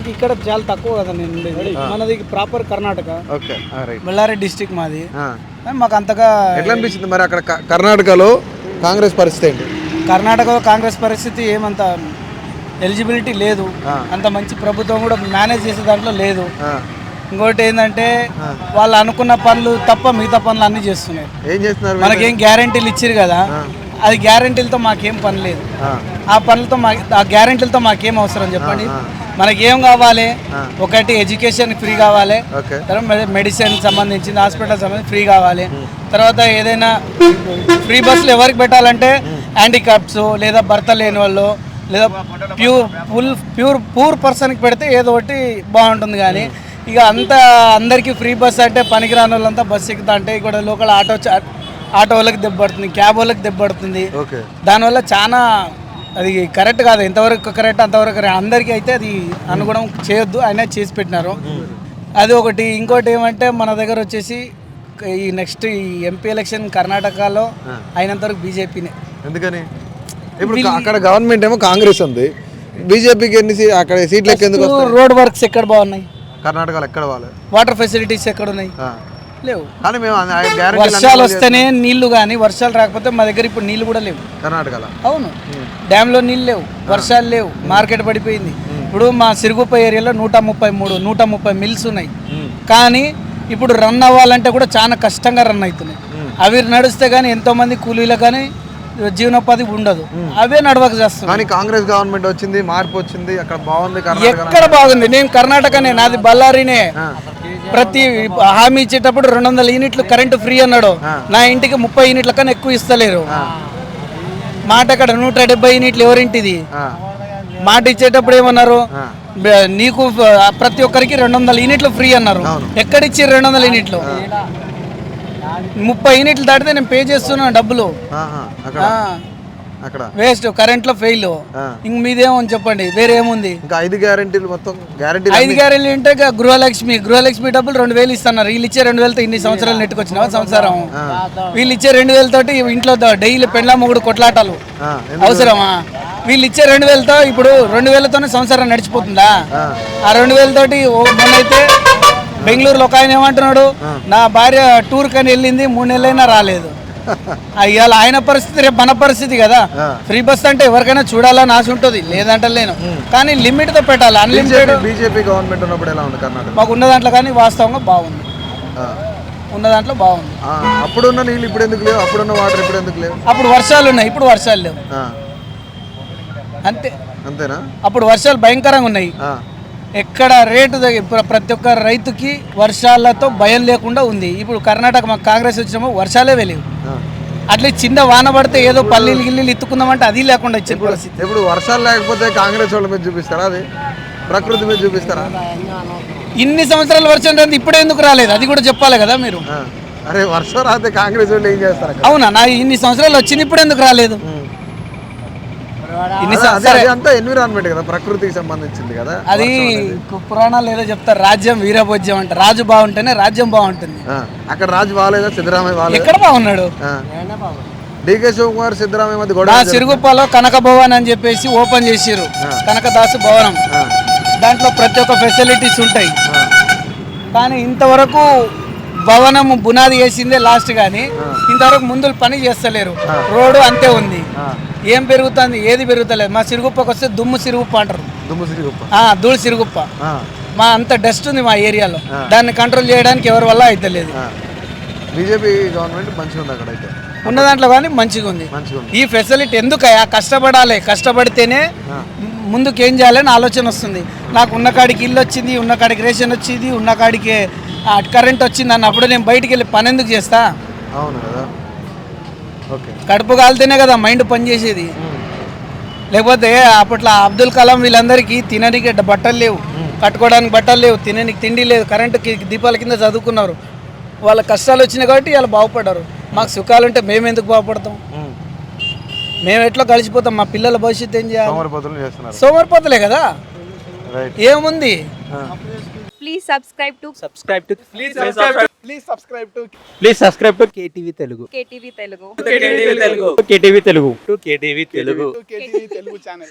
మాకు ఇక్కడ చాలా తక్కువ కదా నేను ఉండేది. మనది ప్రాపర్ కర్ణాటక, బళ్ళారి డిస్ట్రిక్ట్ మాది. మాకు అంతగా ఎట్లా అనిపించింది మరి అక్కడ కర్ణాటకలో కాంగ్రెస్ పరిస్థితి ఏంటి? కర్ణాటకలో కాంగ్రెస్ పరిస్థితి ఏమంత ఎలిజిబిలిటీ లేదు, అంత మంచి ప్రభుత్వం కూడా మేనేజ్ చేసే దాంట్లో లేదు. ఇంకోటి ఏంటంటే వాళ్ళు అనుకున్న పనులు తప్ప మిగతా పనులు అన్ని చేస్తున్నారు. ఏం చేస్తున్నారు? మనకేం గ్యారెంటీలు ఇచ్చారు కదా, అది గ్యారెంటీలతో మాకేం పని లేదు. ఆ గ్యారెంటీలతో మాకేం అవసరం చెప్పండి. మనకేం కావాలి? ఒకటి ఎడ్యుకేషన్ ఫ్రీ కావాలి, తర్వాత మెడిసిన్ సంబంధించింది, హాస్పిటల్ సంబంధించి ఫ్రీ కావాలి. తర్వాత ఏదైనా ఫ్రీ బస్సులు ఎవరికి పెట్టాలంటే హ్యాండిక్యాప్స్ లేదా భర్త లేని వాళ్ళు లేదా పూర్ పర్సన్కి పెడితే ఏదో ఒకటి బాగుంటుంది. కానీ ఇక అందరికీ ఫ్రీ బస్ అంటే పనికిరాని వాళ్ళంతా బస్సు ఎక్కుతా అంటే ఇక్కడ లోకల్ ఆటో వాళ్ళకి దెబ్బపడుతుంది, క్యాబ్ వాళ్ళకి దెబ్బపడుతుంది. దానివల్ల చాలా అది కరెక్ట్ కాదు. ఎంతవరకు కరెక్ట్ అంతవరకు అందరికీ అయితే అది అనుగుణం చేయొద్దు, ఆయన చేసి పెట్టినారు. అది ఒకటి. ఇంకోటి ఏమంటే మన దగ్గర వచ్చేసి ఈ నెక్స్ట్ ఈ ఎంపీ ఎలక్షన్ కర్ణాటకలో అయినంతవరకు బీజేపీనే. ఎందుకని? ఇప్పుడు అక్కడ గవర్నమెంట్ ఏమో కాంగ్రెస్ ఉంది, బీజేపీకి ఎన్ని అక్కడ సీట్లు ఎందుకు? రోడ్ వర్క్స్ ఎక్కడ బాగున్నాయి? కర్ణాటకలో ఎక్కడ బాగాలేదు. వాటర్ ఫెసిలిటీస్ ఎక్కడ ఉన్నాయి? లేవు. కానీ మేము వర్షాలు వస్తేనే నీళ్లు, కానీ వర్షాలు రాకపోతే మా దగ్గర ఇప్పుడు నీళ్లు కూడా లేవు కర్ణాటకలో. అవును, డ్యామ్లో నీళ్ళు లేవు, వర్షాలు లేవు, మార్కెట్ పడిపోయింది. ఇప్పుడు మా సిరుగుప్ప ఏరియాలో 130 మిల్స్ ఉన్నాయి. కానీ ఇప్పుడు రన్ అవ్వాలంటే కూడా చాలా కష్టంగా రన్ అవుతున్నాయి. అవి నడిస్తే కానీ ఎంతోమంది కూలీలకు కానీ జీవనోపాధి ఉండదు, అవే నడవక చేస్తుంది. కానీ కాంగ్రెస్ గవర్నమెంట్ వచ్చింది, మార్పు వచ్చింది, అక్కడ బాగుంది. ఎక్కడ బాగుంది? నేను కర్ణాటకనే, నాది బళ్ళారినే. ప్రతి హామీ ఇచ్చేటప్పుడు 200 యూనిట్లు కరెంటు ఫ్రీ అన్నాడు, నా ఇంటికి 30 యూనిట్ల కన్నా ఎక్కువ ఇస్తలేరు. మాట అక్కడ 170 యూనిట్లు ఎవరింటిది? మాట ఇచ్చేటప్పుడు ఏమన్నారు? నీకు ప్రతి ఒక్కరికి 200 యూనిట్లు ఫ్రీ అన్నారు. ఎక్కడిచ్చి 200 యూనిట్లు? 30 యూనిట్లు దాటితే నేను పే చేస్తున్నాను డబ్బులు. వేస్ట్, కరెంట్ లో ఫెయిల్. ఇంక మీదేమని చెప్పండి, వేరే ఏముంది? 5 గ్యారెంటీలు మొత్తం 5 గ్యారెంటీలు అంటే గృహలక్ష్మి డబ్బులు 2000 ఇస్తున్నారు. వీళ్ళు ఇచ్చే 2000తో ఇన్ని సంవత్సరాలు నెట్టుకొచ్చినావా సంవత్సరం? వీళ్ళు ఇచ్చే 2000 తోటి ఇంట్లో డైలీ పెండ్లా మొగుడు కొట్లాటాలు అవసరమా? వీళ్ళు ఇచ్చే 2000తో ఇప్పుడు 2000తోనే సంవత్సరం నడిచిపోతుందా? ఆ 2000 తోటి మొన్నైతే బెంగళూరులో ఒక ఆయన ఏమంటున్నాడు, నా భార్య టూర్ కని వెళ్ళింది 3 నెలలైనా రాలేదు. ఇవాళ ఆయన పరిస్థితి రేపు మన పరిస్థితి కదా. ఫ్రీ బస్ అంటే ఎవరికైనా చూడాలని ఆశ ఉంటుంది, లేదంటే లేను. కానీ లిమిట్ తో పెట్టాలి, అన్లిమిటెడ్. బీజేపీ గవర్నమెంట్ ఉన్నప్పుడు ఎలా ఉంది కర్ణాటక? మాకు ఉన్న దాంట్లో కానీ వాస్తవంగా బాగుంది, ఉన్న దాంట్లో బాగుంది. అప్పుడున్న నీళ్ళు ఇప్పుడు ఎందుకు లేవు? అప్పుడున్న వాటర్ ఇప్పుడు ఎందుకు లేవు? అప్పుడు వర్షాలు ఉన్నాయి, ఇప్పుడు వర్షాలు లేవు. అంతేనా? అప్పుడు వర్షాలు భయంకరంగా ఉన్నాయి. ఎక్కడ రేటు ప్రతి ఒక్క రైతుకి వర్షాలతో భయం లేకుండా ఉంది. ఇప్పుడు కర్ణాటక మాకు కాంగ్రెస్ వచ్చినామో వర్షాలే వెళ్ళేవి. అట్లా చిన్న వాన పడితే ఏదో పల్లీలు గిల్లీలు ఎత్తుకుందామంటే అది లేకుండా ఇచ్చే పరిస్థితి. ఇప్పుడు వర్షాలు లేకపోతే కాంగ్రెస్ వాళ్ళ మీద చూపిస్తారా? అది ప్రకృతి మీద చూపిస్తారా? ఇన్ని సంవత్సరాలు వర్షం రాదు, ఇప్పుడే ఎందుకు రాలేదు అది కూడా చెప్పాలి కదా మీరు. అరే వర్షం రాతే కాంగ్రెస్ వాళ్ళు ఏం చేస్తారు? అవునా, నా ఇన్ని సంవత్సరాలు వచ్చింది, ఇప్పుడు ఎందుకు రాలేదు? అంతా ఎన్విరాన్మెంట్ కదా, ప్రకృతికి సంబంధించింది కదా. అది పురాణాలు ఏదో చెప్తారు, రాజ్యం వీరభోజ్యం అంటే రాజు బాగుంటేనే రాజ్యం బాగుంటుంది. అక్కడ రాజు బాగాలేదా? సిద్ధరామయ్య బాగాలేదు. ఎక్కడ బాగున్నాడు? డికే శివకుమార్ సిద్ధరామయ్య మధ్య గొడవ. సిరుగుప్పలో కనక భవన్ అని చెప్పేసి ఓపెన్ చేసిరు, కనకదాసు భవనం. దాంట్లో ప్రతి ఒక్క ఫెసిలిటీస్ ఉంటాయి. కానీ ఇంతవరకు భవనం బునాది వేసిందే లాస్ట్, కానీ ఇంతవరకు ముందు పని చేస్తలేరు. రోడ్డు అంతే ఉంది, ఏం పెరుగుతుంది? ఏది పెరుగుతలేదు. మా సిరుగుప్పకి వస్తే దుమ్ము సిరుగుప్ప అంటారు, ధూళి సిరుగుప్ప. మా అంత డస్ట్ ఉంది మా ఏరియాలో, దాన్ని కంట్రోల్ చేయడానికి ఎవరి వల్ల అయితే లేదు. బీజేపీ గవర్నమెంట్ మంచిగా ఉంది అక్కడ, అయితే ఉన్న దాంట్లో కానీ మంచిగా ఉంది. ఈ ఫెసిలిటీ ఎందుకయ్యా? కష్టపడాలి, కష్టపడితేనే ముందుకు ఏం చేయాలని ఆలోచన వస్తుంది. నాకు ఉన్న కాడికి ఇల్లు వచ్చింది, ఉన్న కాడికి రేషన్ వచ్చింది, ఉన్న కాడికి కరెంట్ వచ్చింది అన్నప్పుడు నేను బయటికి వెళ్ళి పని ఎందుకు చేస్తా? అవును కదా. కడుపు కాలితేనే కదా మైండ్ పనిచేసేది. లేకపోతే అప్పట్లో అబ్దుల్ కలాం వీళ్ళందరికీ తినడానికి బట్టలు లేవు, కట్టుకోవడానికి బట్టలు లేవు, తినడానికి తిండి లేదు, కరెంటుకి దీపాల కింద చదువుకున్నారు. వాళ్ళ కష్టాలు వచ్చినాయి కాబట్టి వాళ్ళు బాగుపడ్డారు. మాకు సుఖాలు ఉంటే మేము ఎందుకు బాగుపడతాం? మేము ఎట్లా కలిసిపోతాం? మా పిల్లల భవిష్యత్తు ఏం చేయాలి? సోమరిపోతలే కదా, ఏముంది? Please subscribe to KTV Telugu. KTV Telugu. KTV Telugu channel.